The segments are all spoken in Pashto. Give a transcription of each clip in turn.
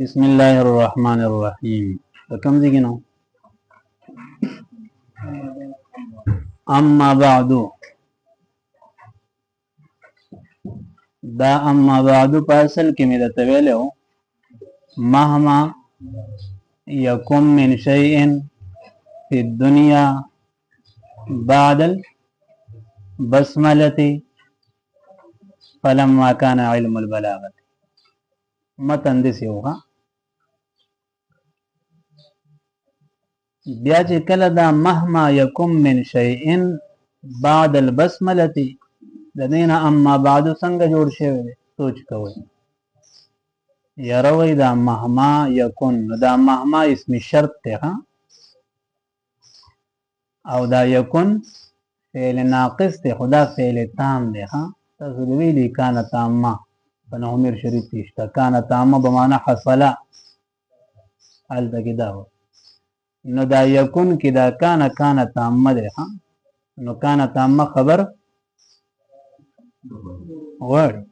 بسم الله الرحمن الرحیم کم ځای نو اما بعدو دا اما بعدو په اصل کې مې درته ویلو مهما یکم من شیء فی الدنیا بعد البسملة فلما کان علم البلاغة متن دسی ہوگا بیا چې کله دا مهما یکم من شیء بعد البسملة د دین اما بعد څنګه جوړ شوی دی سوچ کوئ یروي دا مهما یکن دا مهما اسم شرط ته ها او دا یکن فعل ناقص ته خدا فعل تام دی ها تاسو ویلي کان تامه په عمر شریف کې شته کان تامه بمعنی حصل الته دا نو دا یکن کې دا کان تامه دی ها نو کان تامه خبر غواړي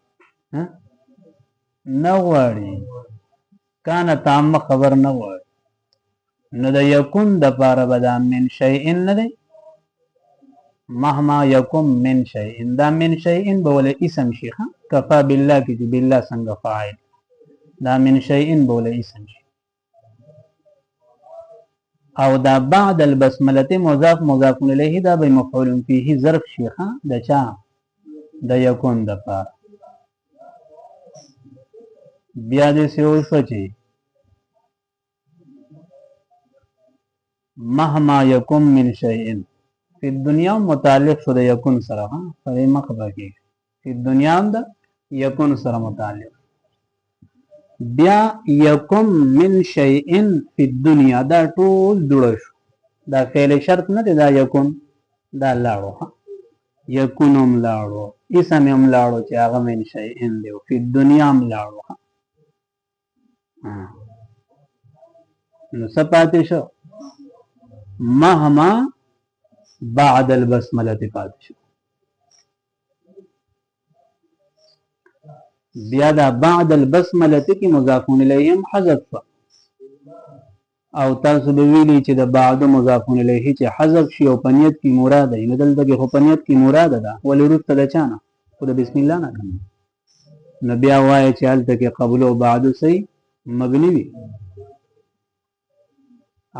نه غواړي کان تامه خبر نه غواړي نو د یکون د پاره به دا من شیء نه دی مهما یکم من شیء دا من شیء به ولې اسم شي کفا بالله کې چې بالله څنګه فاعل دا من شیء به ولې اسم شي او دا بعد البسمله مضاف مضاف الیه دا به مفعول فيه ظرف شي د چا د یکون د پاره بیا دې څه وشي مهما یکم من شیء فی الدنیا متعلق شو د یکون سره په مخبر کې فی الدنیا د یکون سره متعلق بیا یکم من شیء فی الدنیا دا ټول جوړ شو دا فعل شرط نه دی دا یکون دا لاړو یکونم لاړو اسم هم لاړو چې هغه من شیء دی فی الدنیا هم لاړو نو سپاتې شو مهما بعد البسمله پاتې شو بیا دا بعد البسمله کې مضاف الیه حذف او تاسو به ویلي چې د بعد مضاف الیه چې حذف شي او پنیت کی مراد دی نو دلته کې خو پنیت کی مراد ده ولې ورته د چانه خو د بسم الله نه کوي نو بیا وایي چې هلته کې قبل او بعد صحیح مبني وي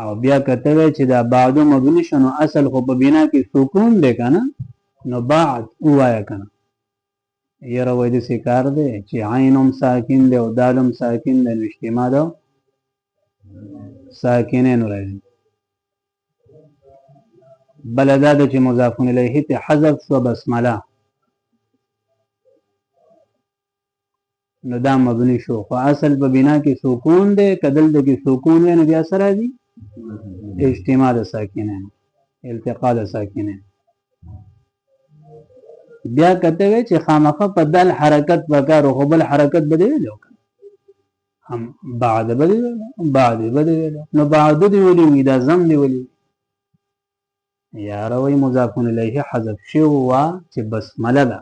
او بیا کته وی چې دا بعد مبني شنو اصل خو په بنا کې سکون دی کنه نو بعد وایا کنه یره وای د سکار دی چې عینم ساکن دی او دالم ساکن دی اجتماع ده ساکنین راځي بلدا د چې مضاف الیه ته حذف شو بسمله نو دا مبني شو خو اصل په بنا کې سکون دی کدل د کې سکون نه بیا سره دی اجتماع د ساکنین التقاء د ساکنین بیا کته وی چې خامخه په دل حرکت وکړو خو بل حرکت بده ویلو هم بعد بده ویلو نو بعد دی ویلو دا زم دی ویلو یا روي مضاف الیه حذف شو وا چې بسمله ده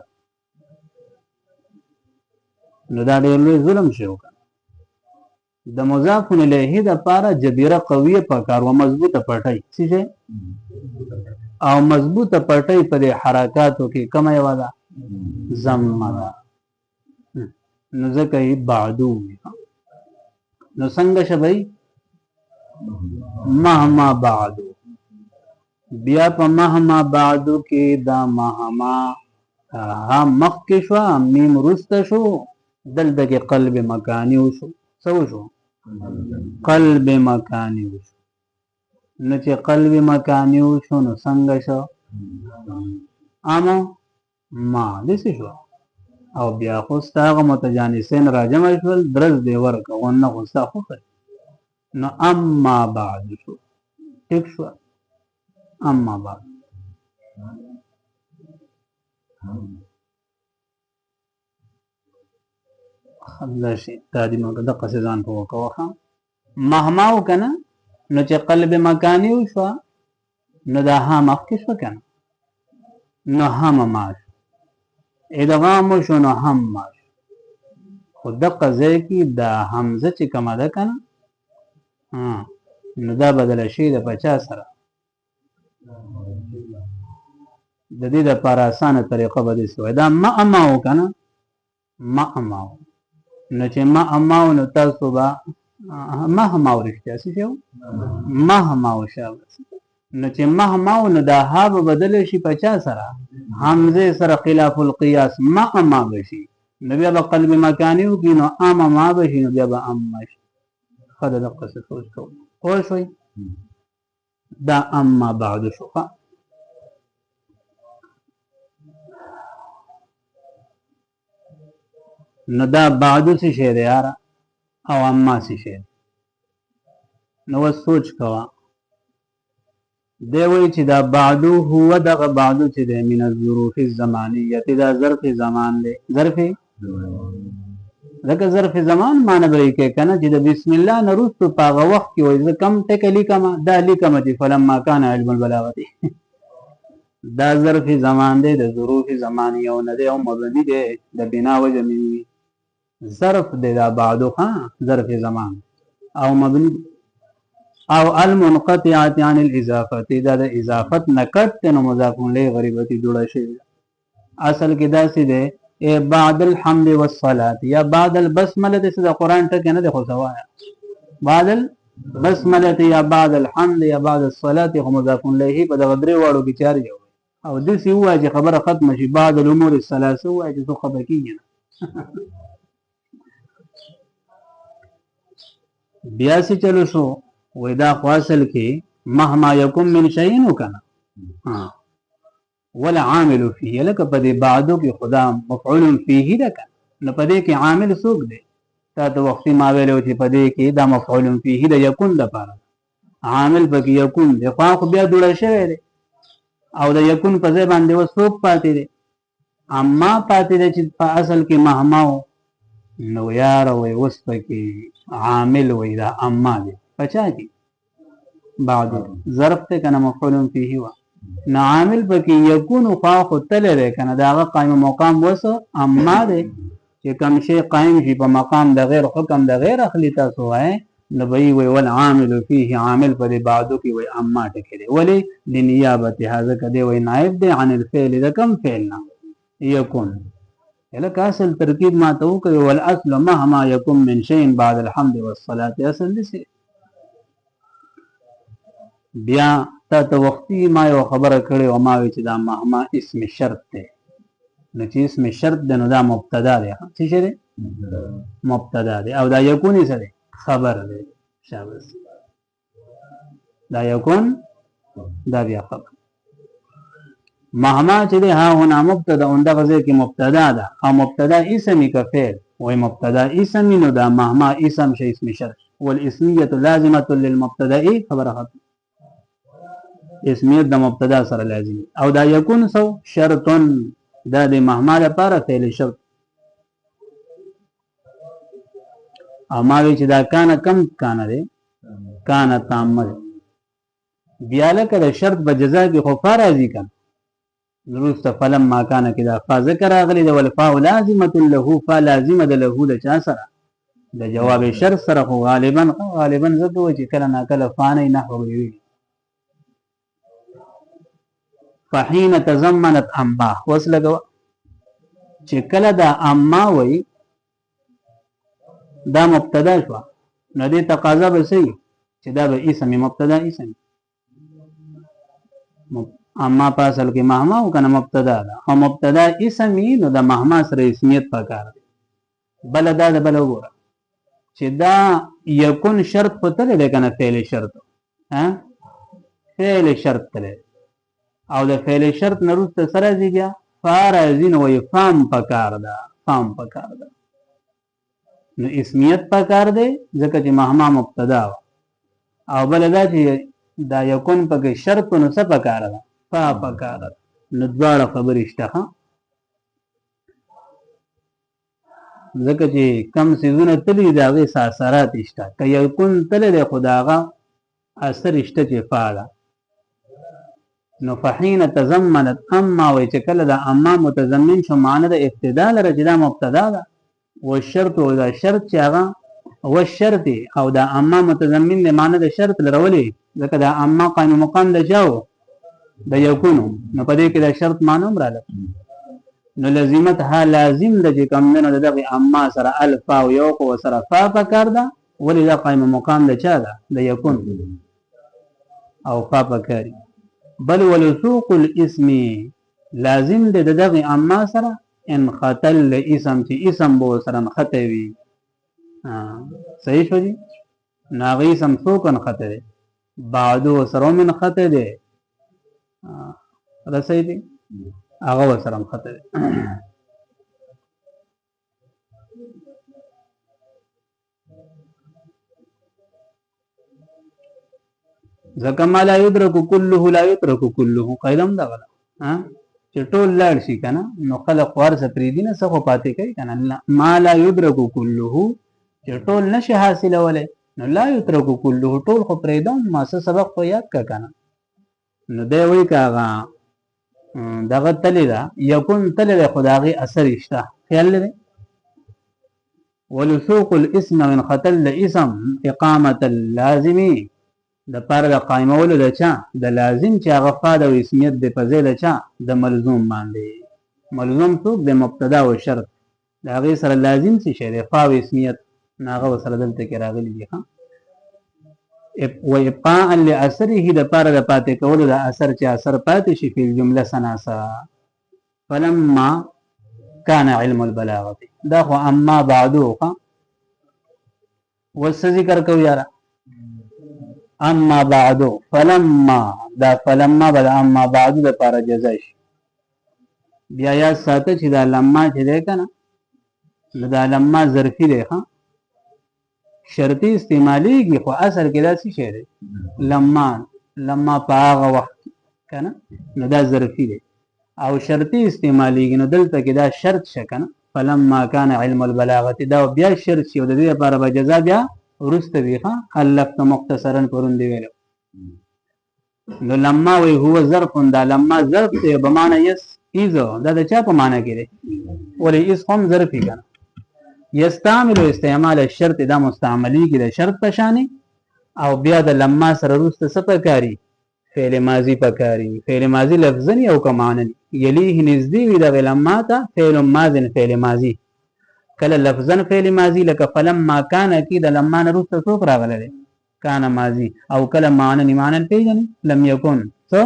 نو دا ډېر لوی ظلم شو د مضاف الیه د پاره جبیره قویه پکار و مضبوطه پټای څه او مضبوطه پټای په حرکاتو کې کم یو ده ضمه ده نو ځکه یې بعدو نو څنګه شوی مهما بعدو بیا په مهما بعدو کې دا مهما ها مخ کې شو میم رست شو دلته کې قلب مکانی وشو سو شو قلب مکانی وشو نو چې قلب مکانی وشو نو څنګه شو اما ما دسی شو او بیا خو ستاغه متجانسین راجمع شول درز دی ورکه ونه خو ستا خو نو اما بعد شو ټیک شو اما بعد خلشي تادي مګه د قصدان په وکوخه مهما وکنه نو چې قلب مکانی وشو نو دا ها مخکې شو کنه نو هم ماش ادغام شو نو هم ماش خو دقه ځای کې دا حمزه چې کومه ده کنه نو دا بدله شي د پچا سره د دې لپاره اسانه طریقه به دې سوی دا ما اماو کنه ما اماو نو چې ما اماو نو تاسو به ما هماو رښتیا څه شو ما هماو شاو نو چې ما هماو نو دا ها به بدل شي پچا سره حمزه سره خلاف القياس ما اما بشي نو بیا به قلب مکانی وکي نو اما ما بشي نو بیا به اما شي خدای د قصه سوچ کو خو شوي دا اما بعد شوفا نو دا بعد څه شی دی یاره او اما څه شی نو سوچ کوا دی وی چې دا بعدو هو دغه بعدو چې دی من الظروف الزمانیه دا ظرف زمان دی ظرف لکه ظرف زمان معنی بری کې کنه چې د بسم الله نرستو پاغه وخت کې وای کم ټکلی کما دا لیکم چې فلما کان علم البلاغه دا ظرف زمان دی د ظروف زمانیه او نه دی او مبني دی د بنا وجه می ظرف دی دا بعدو ها ظرف زمان او مبني او المنقطعات عن الاضافه دا د اضافت نکت نو مضاف الیه غریبتی جوړه شي اصل کې دا څه دی بعد الحمد والصلاه یا بعد البسمله د قرآن ټکه نه د خو سوایا بعد البسمله یا بعد الحمد یا بعد الصلاه خو مضاف الیه په دغه درې واړو کې چار یو او د سی وای چې خبره ختم شي بعد الامور الثلاثه وای چې څه خبره کیږي بیا سي چلو شو وای دا خاصل کې مهما یکم من شیء وکنا ولا عامل فيه لك پدې بعدو کې خدا مفعول فيه لك نو پدې کې عامل سوق دی تا ته وختي ما ویلو چې پدې کې دا مفعول فيه د یکون لپاره عامل پکې یکون دی خو بیا جوړ شوی دی او د یکون په ځای باندې وسوق پاتې دی اما پاتې دی چې په اصل کې مهما نو یار وي وس پکې عامل وي دا اما دی پچا کی بعد ظرف ته کنه مفعول فيه و نه عامل پکې یکون خو تل لري کنه دا قائم مقام وس اما دی چې کوم شی قائم شي په مقام د غیر حکم د غیر اخلي تاسو وای نو وی ول عامل فيه عامل پر بعدو کې وای اما ټکی دی ولی لنیابت هذا کده وای نائب دی عن الفعل ده کم فعلنا یکون لکه اصل ترکیب ما ته کوي والاصل مهما يكن من شيء بعد الحمد والصلاه اصل دي بیا ته وختي ما یو خبره کړې او ما وی چې دا مهما اسم شرط دی نو چې اسم شرط دی نو دا مبتدا دی څه شي دی مبتدا دی او دا یکون څه دی خبر دی شاباش دا یکون دا بیا خبر مهما چې دی ها هنا مبتدا اون دا غزه کې مبتدا ده او مبتدا اسمی کا فعل وای مبتدا اسمی نو دا مهما اسم شي اسم شرط والاسميه لازمه للمبتدا خبره ختم اسمیت د مبتدا سره لازم او دا یکون سو شرط دا د مهما لپاره فعل شرط او ما وی چې دا کان کم کان دی کان تامل بیا لکه د شرط په جزا کې خو فارازي کن درست فلم ما کان کې دا فا ذکر اغلی د والفاء لازمه له فلازمه له د چا سره د جواب شرط سره خو غالبا زده و چې کله نا کله فانه نحو وی فحين تزمنت اما وصلګه چې کله دا اما وای دا مبتدا شو نو دې تقاضا به سي چې دا به اسم مبتدا اسم اما په اصل کې مهما او کنه مبتدا ده او مبتدا اسم نو د مهما سره اسمیت پکار بل دا بل وګوره چې دا یکون شرط پته لري کنه فعل شرط ها فعل شرط لري او د فعل شرط نرسته سره دی بیا فارازین وی فام پکار ده فام پکار ده نو اسمیت پکار دی ځکه چې مهما مبتدا او بل دا چې دا یکون پکې شرط نو څه پکار ده فا پکار ده نو دواړه خبرې شته ځکه چې کم سيزونه تللی دا غي ساسرات شته که یکون تللی خداغه اثر شته چې فعل نو فحين تزمنت اما وای چې کله دا اما متضمن شو معنی د ابتدا لره چې دا مبتدا ده والشرط او دا شرط چې هغه والشرط او دا اما متضمن له معنی د شرط لرولې ځکه دا اما قائم مقام د چاو د یکونو نو په دې کې دا شرط معنی هم رااله نو لازمت ها لازم د چې کوم نه دغه اما سره الف او یو کو سره فا پکار ده ولې دا قائم مقام د چا ده د یکون او فا پکاري بل ولسوق الاسم لازم د دغه اما سره ان خطل اسم چې اسم بو سره خطوي صحیح شو دي ناغي اسم سو کن خطه بعدو سره من خطه ده رسې دي هغه سره خطه ده ځکه ما لا يدرك كله لا يترك كله قیدم دا غلا چې ټول لاړ شي کنه نو خلق ورسه پری دي نه څه پاتې کوي کنه ما لا يدرك كله چې ټول نشي حاصلوله نو لا يترك كله ټول خو پریدم ما څه سبق په یاد کا کنه نو دی وی کاغه دغه تللی دا یکون تللی خداغي اثر اشته خیال لري ولسوق الاسم من خطل الاسم اقامه اللازمي د پاره د قائمولو د چا د لازم چې هغه فاد او اسمیت د فضیل چا د ملزوم باندې ملزوم څوک د مبتدا او شرط دا غي سره لازم شي د فا او اسمیت ناغه سره دلته کې راغلي دي ها و ابقاء لاثره د پاره د پاتې کولو د اثر چې اثر پاتې شي په جمله سناسا فلما كان علم البلاغه دا خو اما بعدو وس ذکر کو یاره اما بعدو فلما دا فلما بل اما بعدو د پاره جزای شي بیا یا ساته چې دا لما چې ده کنه دا لما ظرفي ده ها شرطي استعماليږي خو اثر کې دا څه شی ده لما پاغه وخت کنه نو دا ظرفي ده او شرطي استعماليږي نو دلته کې دا شرط شکنه فلما كان علم البلاغه دا بیا شرط شي او د دې لپاره به جزا بیا ورسته ویخه حلفت مختصرا پرون دی ویلو نو لما وی هو ظرف دا لما ظرف ته بمانه یس ایزو دا د چا په معنی کې دی ولې اس هم ظرفي کنه یستعمل استعمال الشرط دا مستعملی کې د شرط په شانی او بیا د لما سره ورسته سپکاري فعل ماضی پکاري فعل ماضی لفظنی او کمانن یلیه نزدې وی د لما ته فعل ماضی فعل ماضی کله لفظن فعل ماضی لکه فلما کان کی د لما نرسته څوک راغله کان ماضی او کله معنی معنی پیژنې لم یکن څه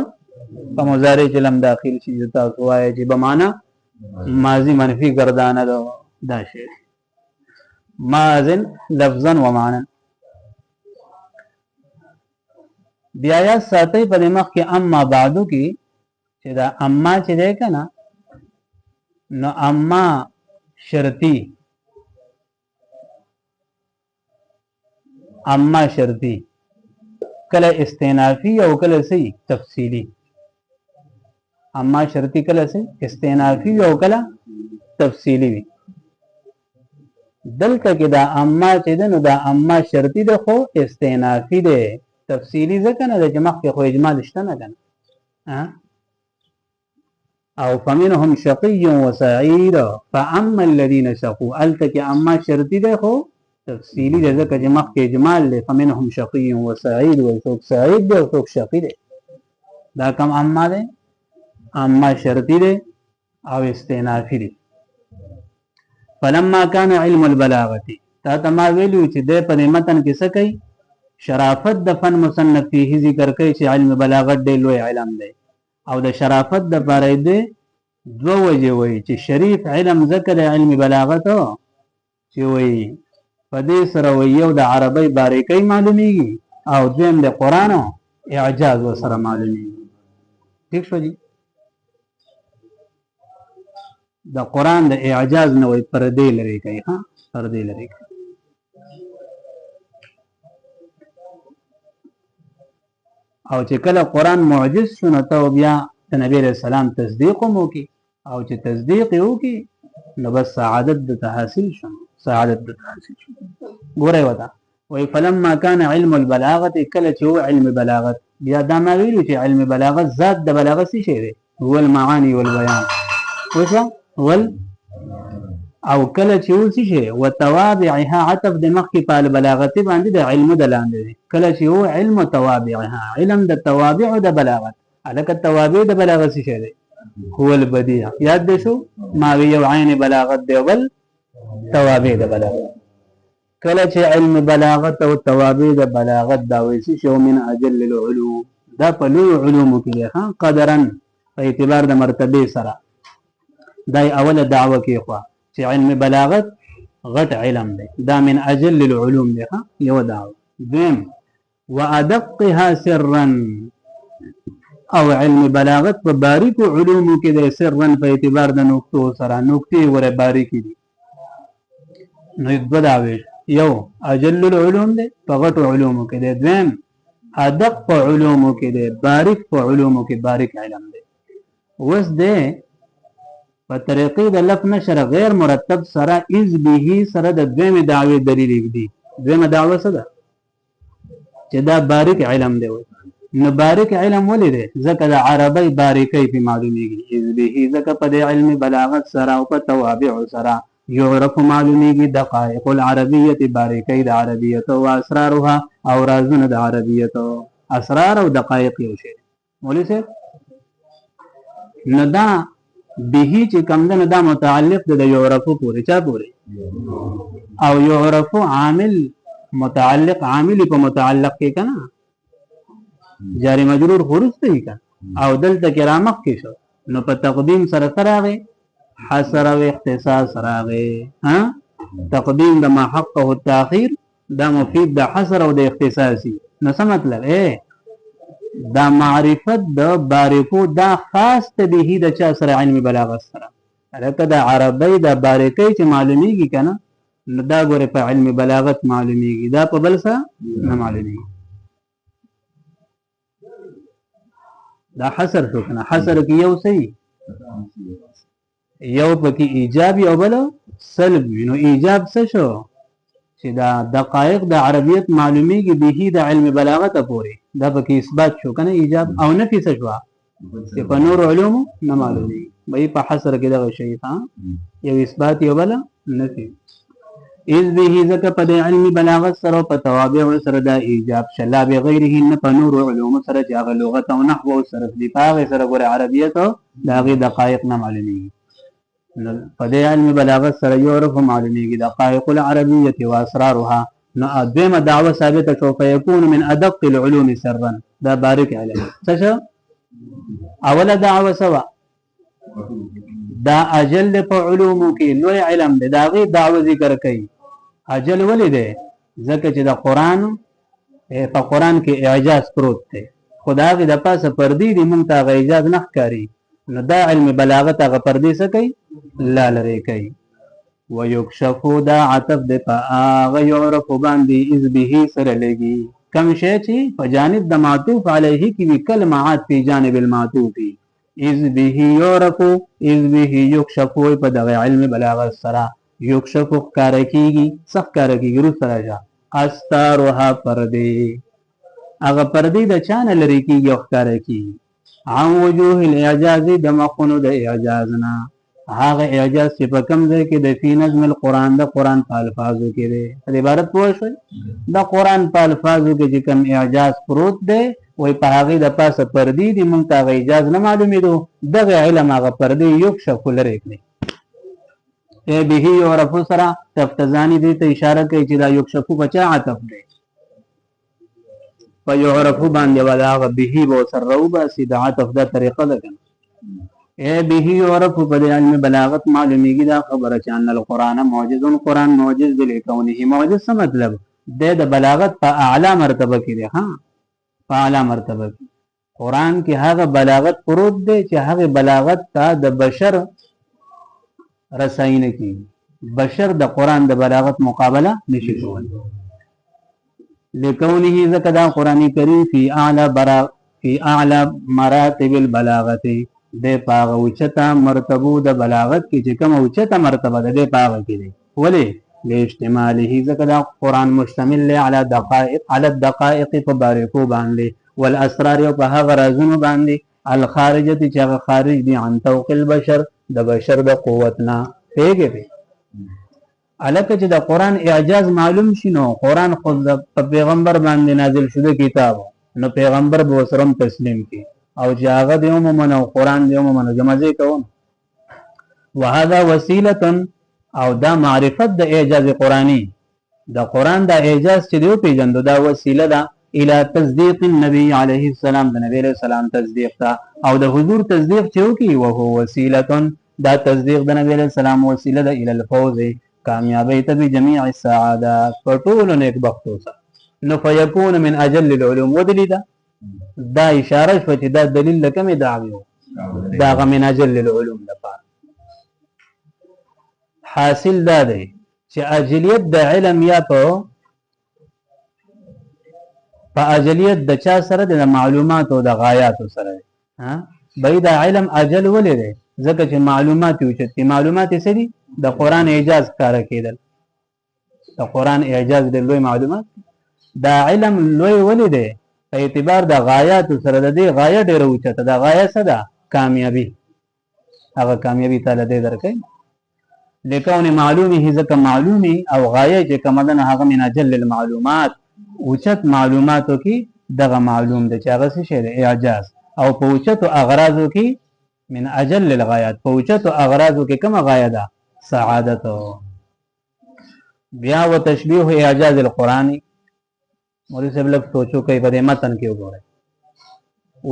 په مضارع چې لم داخل شي تاسو وایي چې به معنا ماضی منفي گردانه دا شی ماضن لفظا و معنا بیا یا ساتي په مخ کې اما بعدو کې چې دا اما چې ده کنه نو اما شرطي اما شرطي کله استئنافي او کله سي تفصيلي اما شرطي کله سي استئنافي او کله تفصيلي وي دلته کې دا اما چې ده نو دا اما شرطي ده خو استئنافي ده تفصيلي ځکه نه د جمع کې خو اجمال شته نه کنه او فمنهم شقي وسعيد فاما الذين شقوا التك اما شرطي ده خو تفصيلي ده ځکه جمع کې اجمال له فمنهم شقي وسعيد وسوق سعيد ده وسوق شقي ده دا کوم اما ده اما شرطي ده او استئنافي ده فلما كان علم البلاغه تا تما ویلو چې د په متن کې څه کوي شرافت د فن مصنف فيه ذکر کوي چې علم بلاغت ډېر لوی علم دی او د شرافت د پاره دی دو وجه وي چې شریف علم ذکر علم بلاغت چې وي په دې سره یو د عربی باریکۍ معلومیږي او دویم د قران اعجاز سره معلومیږي ٹھیک شو جی د قران د اعجاز نه وي پردې لري کوي ها پردې لري او چې کله قران معجز شونه ته بیا د نبی رسول سلام تصدیق مو کی او چې تصدیق یو کی نو بس سعادت د حاصل شو سعادت د حاصل شو ګوره وتا وای فلما كان علم البلاغه کله چې هو علم بلاغت بیا دا ما ویلو چې علم بلاغت ذات د بلاغت څه شی دی هو المعاني والبيان وشو ول او کله چې اوس شي وتوابعها عطف د مخکې په بلاغت باندې د علم د لاندې کله چې هو علم توابعها علم د توابع د بلاغت الکه توابع د بلاغت څه دی هو البديع یاد دې شو ما وی یو عین بلاغت دی بل توابع د بلاغت کله چې علم بلاغت او توابع د بلاغت دا وایي شو من اجل العلوم دا په لوی علوم کې دی ها قدرا په اعتبار د مرتبه سره دا اوله دعوه کې خو چې علم بلاغت غټ علم دی دا من اجل العلوم دی ها یو دعوه دیم وادقها سرا او علم بلاغت په باریکو علومو کې د سرا په اعتبار د نقطو سره نقطې ور باریکې دي نو دوه دعوې یو اجل العلوم دی په غټو علومو کې دی دویم ادق علومو کې دی باریک په علومو کې باریک علم دی اوس دی په طریقې د لف نشر غیر مرتب سره از به سره د دویمې دعوې دلیل دی دویمه دعوه څه ده چې دا باریک علم دی نو باریک علم ولې دی ځکه د عربی باریکۍ په معلومیږي از به ځکه په دې علم بلاغت سره او په توابع سره يعرف معلومیږي دقائق العربیه باریکۍ د عربیت او اسرارها او رازونه د عربیت اسرار او دقائق یو شی مولوی صاحب نو دا به چې کوم دا متعلق د يعرفو پورې چا پورې او يعرفو عامل متعلق عامل په متعلق کې کنه جاری مجرور خروج دی کنه او دلته کرامت کې شو نو په تقدیم سره راغی حصر او اختصاص راغی ها تقدیم د ما حقه التاخير دا مفید د حصر او د اختصاصي نو څه مطلب دا معرفت د باریکو دا خاص ته به د چا سره علم بلاغت سره الکه د عربی د باریکۍ چې معلومیږي کنه نو دا ګوره په علم بلاغت معلومیږي دا په بل څه نه معلومیږي دا حصر شو کنه حصر کې یو صحیح یو پکې ایجاب او بل سلب نو ایجاب څه شو چې دا دقایق د عربیت معلومیږي به د علم بلاغت پورې دا پکې اثبات شو کنه ایجاب او نفي څه شو چې په نور علوم نه معلومیږي به په حصر کې دغه شی ها یو اثبات یو بل نفي اذ به ذکر په علم بلاغت سره په توابع سره دا ایجاب شلا بغیره نه په نور علوم سره چې هغه لغت او نحو او صرف دی پاغه سره ګوره عربیت دا غي دقایق نه معلومیږي په دې علم بلاغت سره يعرف معلومیږي دقائق العربيه واسرارها نو ادمه دعوه ثابته شو فيكون من ادق العلوم سرا دا بارك عليه څه اوله دعوه سوا دا اجل په علوم کې لوی علم دی دا غي دعوه ذکر کوي اجل ولې دی ځکه چې د قران په قران کې اعجاز پروت دی خدای د پاسه پردي دی مونږ ته اعجاز نه ښکاری نو دا علم بلاغت هغه پردي څه کوي لا لري کوي ويكشف دا عطف د هغه يعرف باندې اذ به سره لګي کوم شی چې په جانب د معطوف علیه کې وی کلمات په جانب المعطوف اذ به يعرف اذ به يكشف په دغه علم بلاغت سره يكشف کار کیږي صح کار کیږي رو سره جا استارها پردي هغه پردي د چانه لري کیږي او کار کیږي عن وجوه الاعجاز د مخونو د اعجازنا هغه اعجاز چې په کوم ځای کې د فی نظم القرآن د قرآن په الفاظو کې دی د عبارت پوه شئ د قرآن په الفاظو کې چې کوم اعجاز پروت دی وای په هغه د پاسه پردي دی مونږ ته هغه اعجاز نه معلومېدو دغه علم هغه پردي یکشف لري کړي ای به يعرف سره تفتزانی دی ته اشاره کوي چې دا یکشف بچا عطف دی په يعرف باندې ولا به بو سره وباسي د عطف دا طریقه ده اے به يعرف په علم بلاغت معلومیږي دا خبره چې ان القرآن معجز قرآن معجز لکونه معجز څه مطلب د بلاغت په اعلی مرتبه کې دی ها په اعلی مرتبه کې قرآن کې هغه بلاغت پروت دی چې هغه بلاغت ته د بشر رساینه کی بشر د قرآن د بلاغت مقابله نشي کولی لکونه ذکر دا قرآن کریم فی اعلی مراتب البلاغت د پاغه اوچته مرتبه د بلاغت کې چې کوم اوچته مرتبه ده د پاغه کې دی ولی لاجتماعه ذکر دا قرآن مشتمل علی الدقائق په باریکو باندې والاسرار په هغه رازونو باندې الخارجه چې هغه خارج دي عن توق البشر د بشر د قوتنا پیګه الکه چې د قران اعجاز معلوم شي نو قران خود په پیغمبر باندې نازل شوی کتاب نو پیغمبر به سره تسلیم کی او چې هغه د عموما او قران د عموما جمعځي کوم وهذا وسيله او دا معرفت د اعجاز قرآنی د قرآن د اعجاز چې دیو پیژندو دا وسیله ده الى تصدیق النبي عليه السلام د نبی علیہ السلام تصدیق تا او د حضور تصدیق چې وکي وهو وسیله دا تصدیق د نبی علیہ السلام وسیله ده الى الفوز کامیابی ته بجميع السعادات فطول نیک بختو سره نو فیکون من اجل العلوم ودلی دا اشاره شو چې دا دلیل لکمه دعوی دا من اجل العلوم لپاره حاصل دا دی چې اجلیت د علم یا په اجلیت د چا سره د معلومات او د غایات سره ها بې دا علم اجل ولې دی ځکه چې معلومات یو چې معلومات یې سړي د قران اعجاز کار کېدل د قران اعجاز د لوی معلومات دا علم لوی ولې دی په اعتبار د غایات سره د دې غایه ډېر اوچته د غایه سره کامیابی هغه کامیابی تعالی دې درکې لکون معلومه ځکه معلومي او غایه چې کومدن هغه من اجل المعلومات اوچت معلوماتو کې دغه معلوم د چې هغه څه شی اعجاز او په اوچت اغراضو کې من اجل الغایات په اوچت اغراضو کې کومه غایه ده سعادت بیا و تشبیه اعجاز القرآنی مولوی صاحب لږ سوچو کوي په دې متن کې وګورئ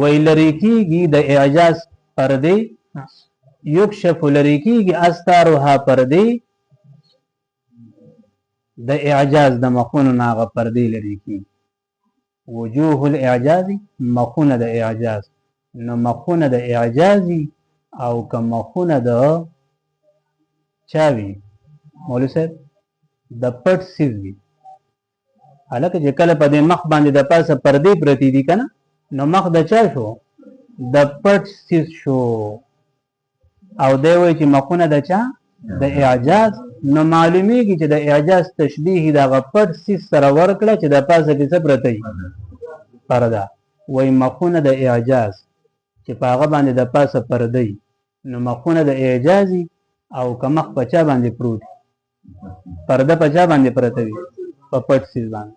وی لري کېږي د اعجاز پردې یکشف لري کېږي استارها پردې د اعجاز د مخونو نه هغه پردې لري کېږي وجوه الاعجاز مخونه د اعجاز نو مخونه د اعجازي او که مخونه د چاوي مولوی صاحب د پټ سیز وي هلکه چې کله په دې مخ باندې د پاسه پردې پرتې دي که نه نو مخ د چا شو د پټ سیز شو او دی وایي چې مخونه د چا د اعجاز نو معلومیږي چې د اعجاز تشبیه د هغه پټ سیز سره ورکړه چې د پاسه کې څه پرته وي پرده وایي مخونه د اعجاز چې په هغه باندې د پاسه پرده وي نو مخونه د اعجازي او که مخ په چا باندې پروت پرده په چا باندې پرته وي په پټ سیز باندې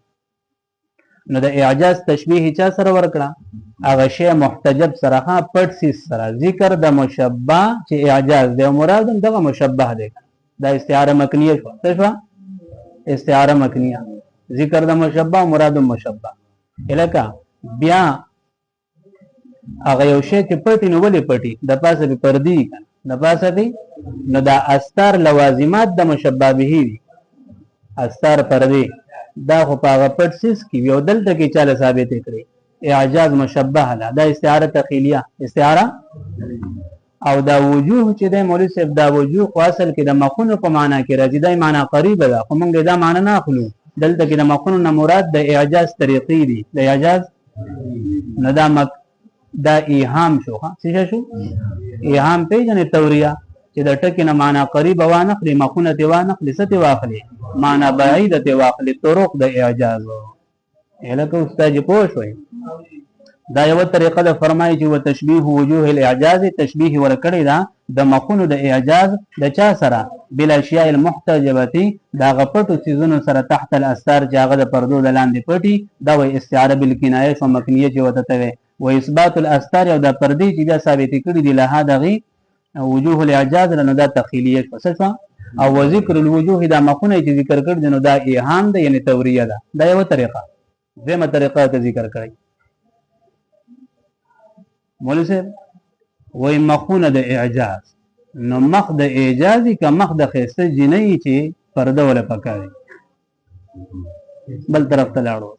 نو د اعجاز تشبیه چا سره ورکړه هغه شی محتجب سره پټ سیز سره ذکر د مشبہ چې اعجاز دی مراد دغه مشبہ دی دا استعاره مکنیه شو څه شو استعاره مکنیه ذکر د مشبہ مراد مشبہ الکه بیا هغه یو شی چې پټی نو ولې پټی د پاسه به پردی کنه د پاسه به نو دا استار لوازمات د مشبہ به وي استار پردی دا خو په هغه پټ سیس کې یو دلته کې چاله ثابت کړي اعجاز مشبہ ده دا استعاره تخیلیه استعاره او دا وجوه چې د مولوی صاحب دا وجوه خو اصل کې د مخونو په معنا کې راځي دا معنا قریبه ده خو موږ دا معنا نه اخلو دلته کې د مخونو نه مراد د اعجاز طریقې دي د اعجاز نه دا ایهام شو څه شو ایهام پیژنې توریه چې د ټکی نه معنا قریبه وانخلي مخونه ته وانخلي څه ته واخلي معنا بعیده ته واخلي طرق د اعجاز الکه استاد پوه شوي دا یو طریقه ده فرمایي چې وتشبیه وجوه الاعجاز تشبیه ورکړی دا د مخونو د اعجاز د چا سره بالاشیاء المحتجبه دا غپټو سيزونو سره تحت الاستار چې هغه د پردو د لاندې پټي دا وایي استعاره بالکنایه او مکنیه چې وته وي و اثبات الاستار او د پردې چې دا ثابت کړي دي له هغه وجوه الاعجاز نو دا تخیلیه څه او ذکر الوجوه دا مخونه چې ذکر کړي نو دا ایهام ده یعنی توریه ده دا یو طریقه دیمه طریقه ته ذکر کړی مولوی صاحب وای مخونه د اعجاز نو مخ د اعجازي که مخ د خسته جنۍ چې پرده ولا پکاري بل طرف ته لاړو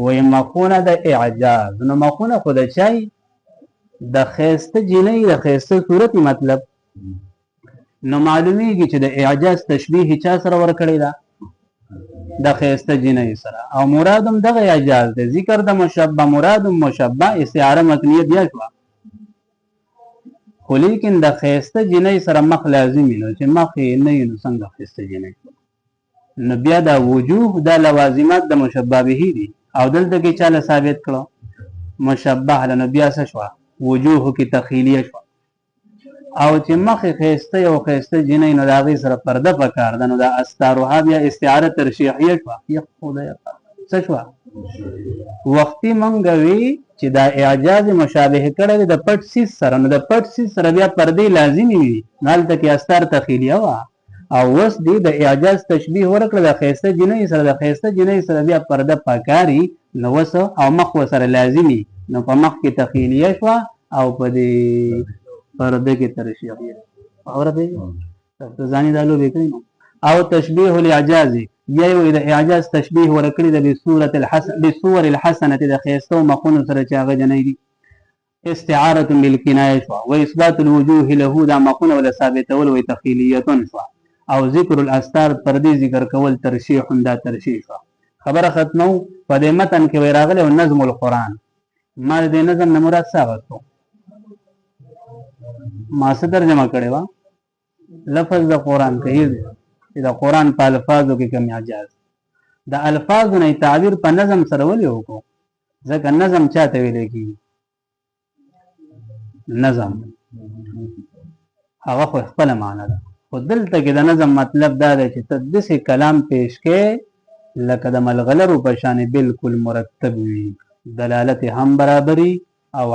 وای مخونه د اعجاز نو مخونه خو د چای د خسته جنۍ د خسته صورت مطلب نو معلومیږي چې د اعجاز تشبیه چا سره ورکړی دا د خسته جنۍ سره او مرادم دغه اعجاز د ذکر د مشبہ مرادم مشبہ استعاره مکنیه بیا شو خو لیکن د خسته جنۍ سره مخ لازمي نو چې مخ یې نه نو څنګه خسته جنۍ نو بیا دا وجوه د لوازمات د مشبہ به دي او دلته کې چاله ثابت کړو مشبہ له بیا څه شو وجوه کې تخیلیه شو او چې مخې ښایسته یو ښایسته جنۍ نو د هغې سره پرده پکار ده نو دا استاروها بیا استعاره ترشیحیه شوه څه شوه وختي مونږ وی چې دا اعجاز مشابه کړی دی د پټ سیز سره نو د پټ سیز سره بیا پردې لازمي وي نو هلته کې استار تخیلیه وه او اوس دی د اعجاز تشبیه ورکړه د ښایسته جنۍ سره د ښایسته جنۍ سره بیا پرده پکاري نو اوس او مخ ورسره لازمي نو په مخ کې تخیلیه شوه او په دې پرده کې ترشیحیه خبره پوهېږې ځانې دا لوبې کوي نو او تشبیه الاعجاز یا یو د اعجاز تشبیه ورکړي د بصور الحسنه د ښایستو مخونو سره چې هغه جنۍ دي استعاره بالکنایه شوه و اثبات الوجوه له دا مخونه ولا ثابتول و تخیلیه شوه او ذکر الاستار پردې ذکر کول ترشیح دا ترشیح شوه خبره ختمو په دې متن کې وی راغلی او نظم القرآن ما د نظم نه مراد څه اخیستو ما څه ترجمه کړې وه لفظ د قرآن کهیر دی چې د قرآن په الفاظو کې کوم اعجاز د الفاظو نه تعبیر په نظم سره ولې وکړو ځکه نظم چاته ویلی کېږي نظم هغه خو خپله معنی ده خو دلته کې د نظم مطلب دا دی چې ته داسې کلام پیش کې لکه د ملغلرو په شانې بالکل مرتب وي دلالت هم برابري او